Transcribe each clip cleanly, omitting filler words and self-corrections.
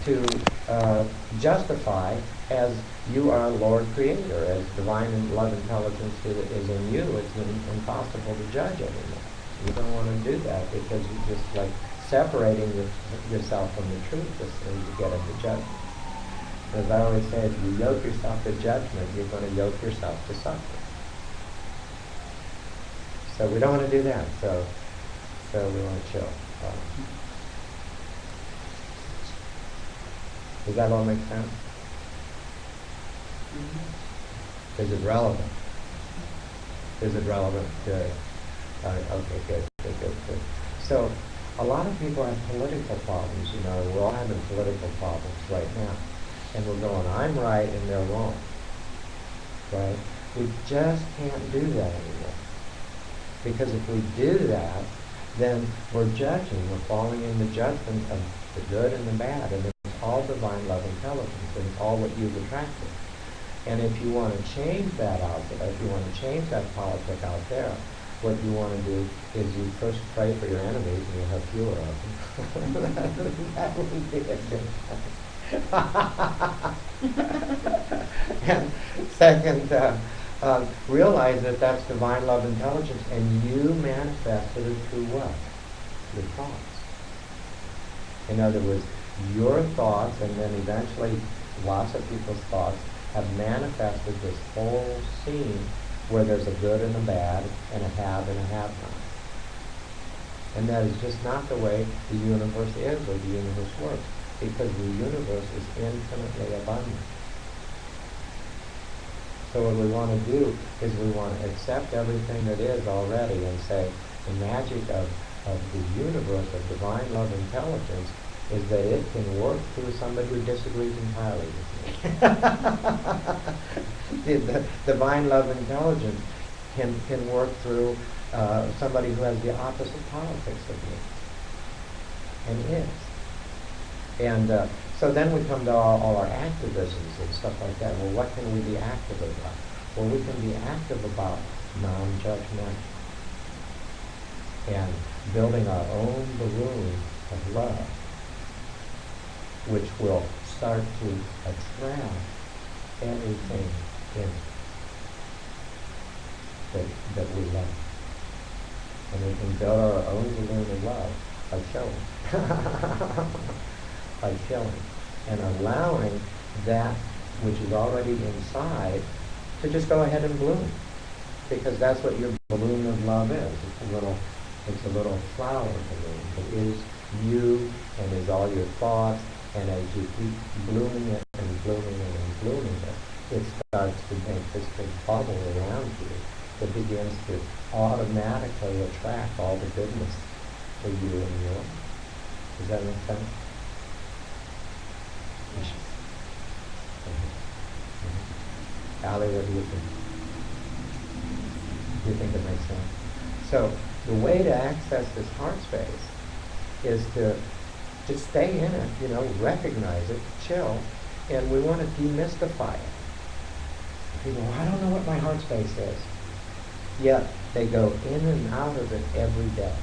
to justify as you are Lord Creator, as divine and love intelligence is in you. It's impossible to judge anymore. You don't want to do that because you're just like separating yourself from the truth as soon as you get into judgment. As I always say, if you yoke yourself to judgment, you're going to yoke yourself to suffering. So we don't want to do that. So we want to chill. Does that all make sense? Mm-hmm. Is it relevant? Is it relevant? Good. Okay, good. So, a lot of people have political problems, we're all having political problems right now. And we're going, I'm right and they're wrong. Right? We just can't do that anymore. Because if we do that, then we're judging, we're falling in the judgment of the good and the bad, and it's all divine love intelligence, and it's all what you've attracted. And if you want to change that out there, if you want to change that politic out there, what you want to do is you first pray for your enemies and you'll have fewer of them. That would be a good thing. And second, realize that that's divine love intelligence, and you manifested it through what? Your thoughts. In other words, your thoughts, and then eventually lots of people's thoughts, have manifested this whole scene where there's a good and a bad, and a have and a have-not. And that is just not the way the universe is, or the universe works, because the universe is infinitely abundant. So what we want to do is we want to accept everything that is already and say the magic of the universe, of divine love intelligence, is that it can work through somebody who disagrees entirely with me. The divine love intelligence can work through somebody who has the opposite politics of me, and is. And so then we come to all our activisms and stuff like that. Well, what can we be active about? Well, we can be active about non-judgment and building our own balloon of love, which will start to attract everything in that we love. And we can build our own balloon of love by showing. By showing. And allowing that which is already inside to just go ahead and bloom. Because that's what your balloon of love is. It's a little flower balloon. It is you and is all your thoughts. And as you keep blooming it and blooming it and blooming it starts to make this big bubble around you that begins to automatically attract all the goodness for you and your life. Does that make sense? Allie, what do you think? Do you think it makes sense? So the way to access this heart space is to just stay in it, recognize it, chill, and we want to demystify it. People, I don't know what my heart space is. Yet they go in and out of it every day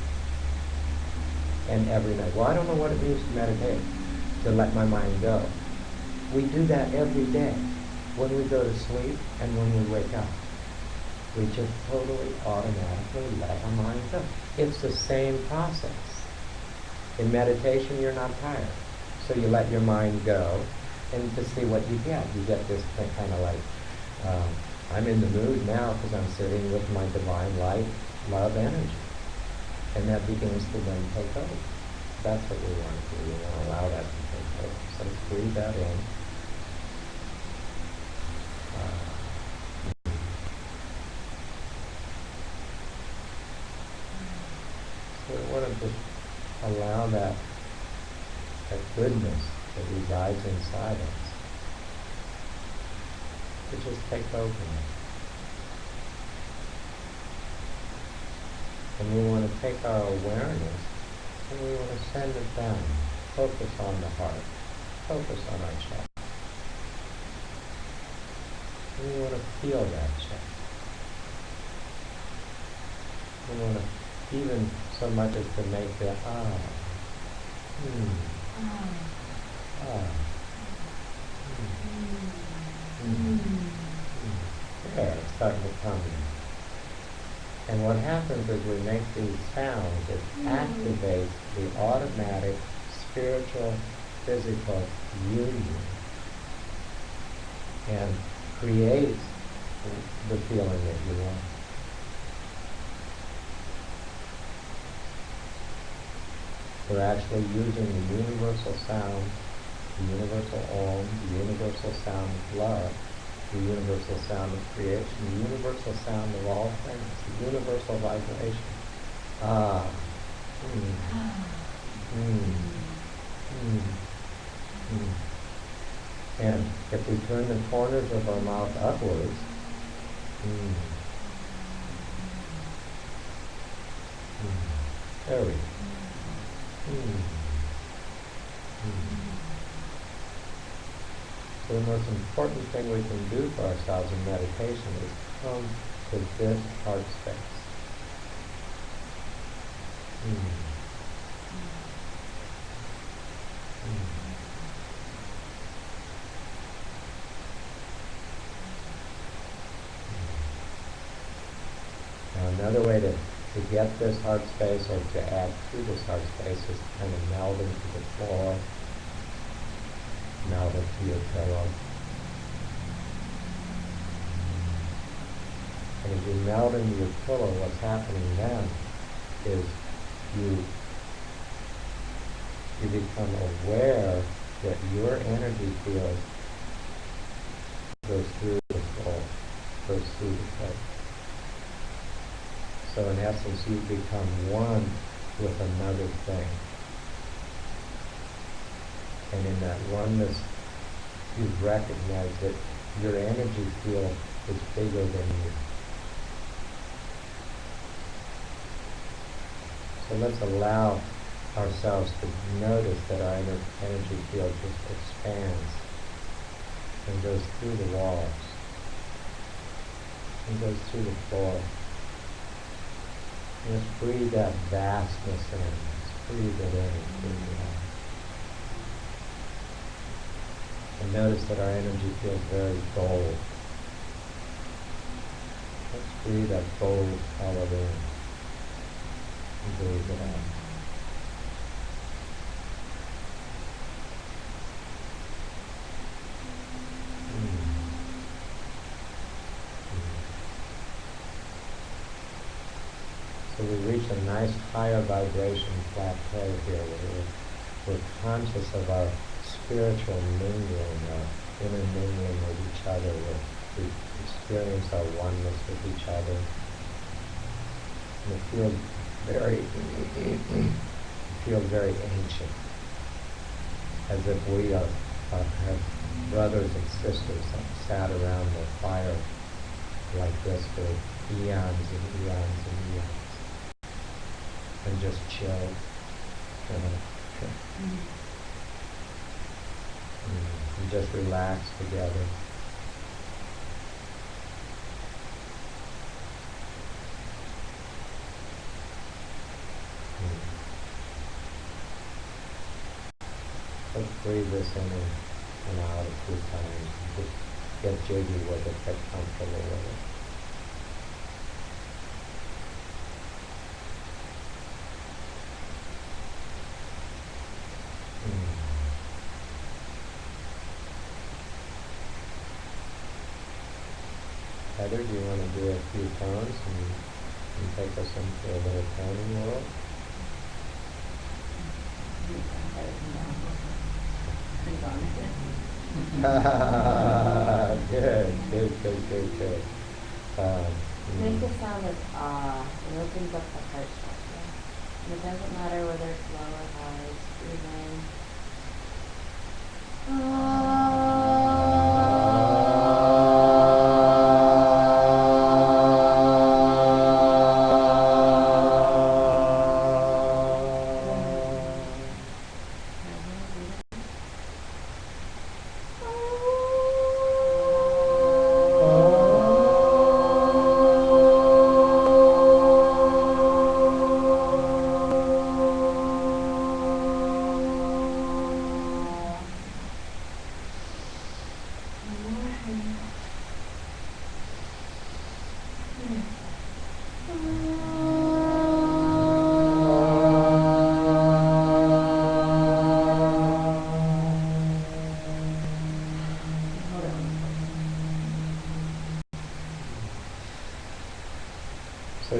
and every night. Well, I don't know what it means to meditate, to let my mind go. We do that every day. When we go to sleep and when we wake up, we just totally automatically let our mind go. It's the same process. In meditation, you're not tired. So you let your mind go, and to see what you get. You get this kind of like, I'm in the mood now because I'm sitting with my divine light, love energy. And that begins to then take over. That's what we want to do. We want to allow that to take over. So let's breathe that in. So we want to just allow that goodness that resides inside us to just take over. And we want to take our awareness and we want to send it down. Focus on the heart. Focus on our chest. And we want to feel that chest. We want to even so much as to make the coming. And what happens is we make these sounds, it activates the automatic spiritual, physical union and creates the feeling that you want. We're actually using the universal sound, the universal Om, the universal sound of love, the universal sound of creation, the universal sound of all things, the universal vibration. Ah. And if we turn the corners of our mouth upwards, there we go. So the most important thing we can do for ourselves in meditation is come to this heart space. Now another way to get this heart space or to add to this heart space is to kind of meld into the floor, meld into your pillow. And as you meld into your pillow, what's happening then is you become aware that your energy field goes through the floor, goes through the plate. So in essence, you become one with another thing. And in that oneness, you recognize that your energy field is bigger than you. So let's allow ourselves to notice that our energy field just expands and goes through the walls and goes through the floor. And just breathe that vastness in. Just breathe it in and breathe it out. And notice that our energy feels very gold. Let's breathe that gold color in and breathe it out. So we reach a nice higher vibration plateau here where we're conscious of our spiritual mingling, our intermingling with each other. We experience our oneness with each other. And it feels very ancient, as if we have brothers and sisters that sat around the fire like this for eons and eons and eons. And just chill. And just relax together. Let's breathe this in and out a few times. Just get jiggy with it, get comfortable with it. Heather, do you want to do a few tones and take us into a little toning world? Good. Make the sound of ah. It opens up the heart chakra. And it doesn't matter whether it's low or high. Just breathe in.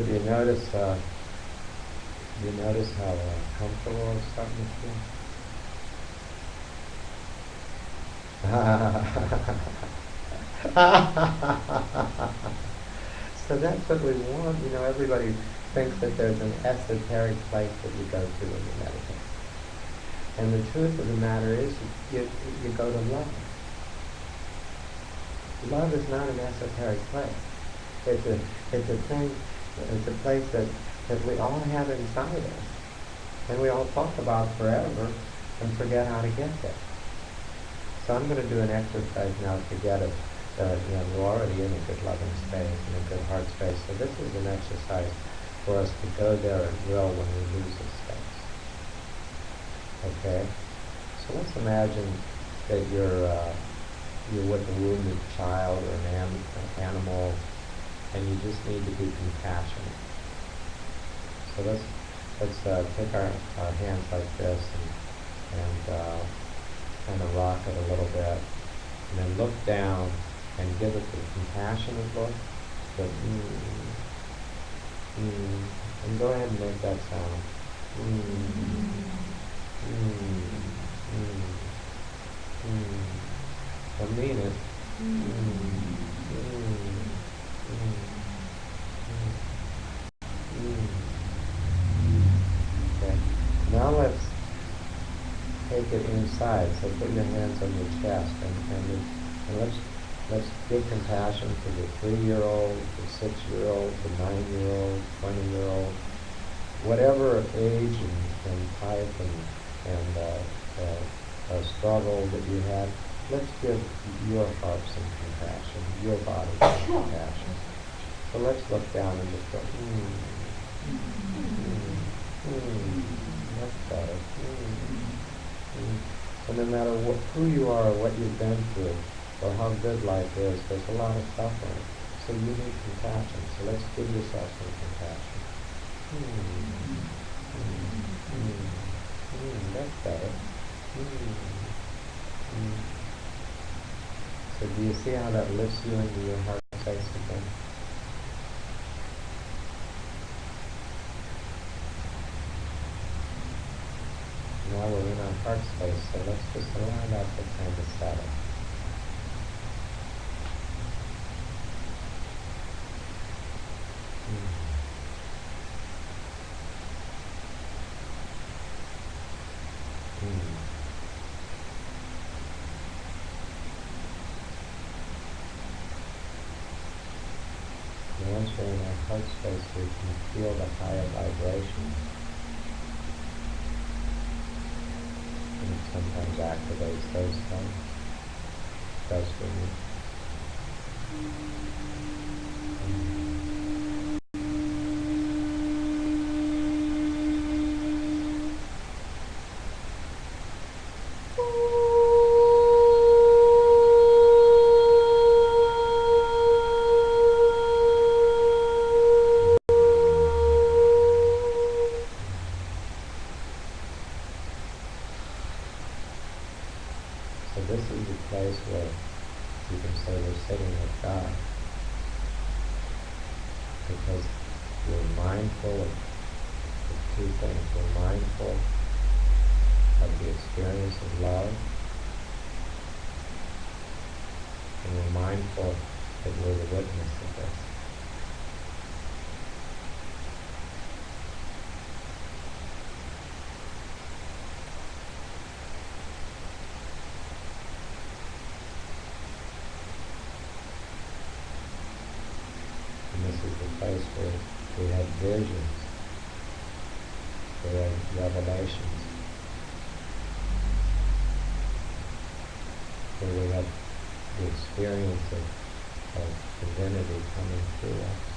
do you notice how comfortable it's starting to feel? So that's what we want. Everybody thinks that there's an esoteric place that you go to when you meditate. And the truth of the matter is, you go to love. Love is not an esoteric place. It's a thing, it's a place that we all have inside us. And we all talk about forever and forget how to get there. So I'm going to do an exercise now to get us, we're already in a good loving space and a good heart space. So this is an exercise for us to go there at will when we lose this space. Okay? So let's imagine that you're with a wounded child or an animal, and you just need to be compassionate. So let's take our hands like this and kind of rock it a little bit, and then look down and give it the compassionate look. And go ahead and make that sound. I mean it. Okay. Now let's take it inside. So put your hands on your chest and let's give compassion to the 3-year-old, the 6-year-old, the 9-year-old, 20-year-old, whatever age and type and struggle that you had. Let's give your heart some compassion, your body some compassion. So let's look down and just go, that's better. And no matter who you are or what you've been through or how good life is, there's a lot of suffering. So you need compassion. So let's give yourself some compassion. That's better. So do you see how that lifts you into your heart space again? Now we're in our heart space, so let's just allow that to kind of settle. Once we're in our heart space, we can feel the higher vibration. And it sometimes activates those things. It does for me. So this is the place where you can say we're sitting with God, because we're mindful of two things. We're mindful of the experience of love, and we're mindful that we're the witness of this. This is the place where we have visions, we have revelations, where we have the experience of divinity coming through us.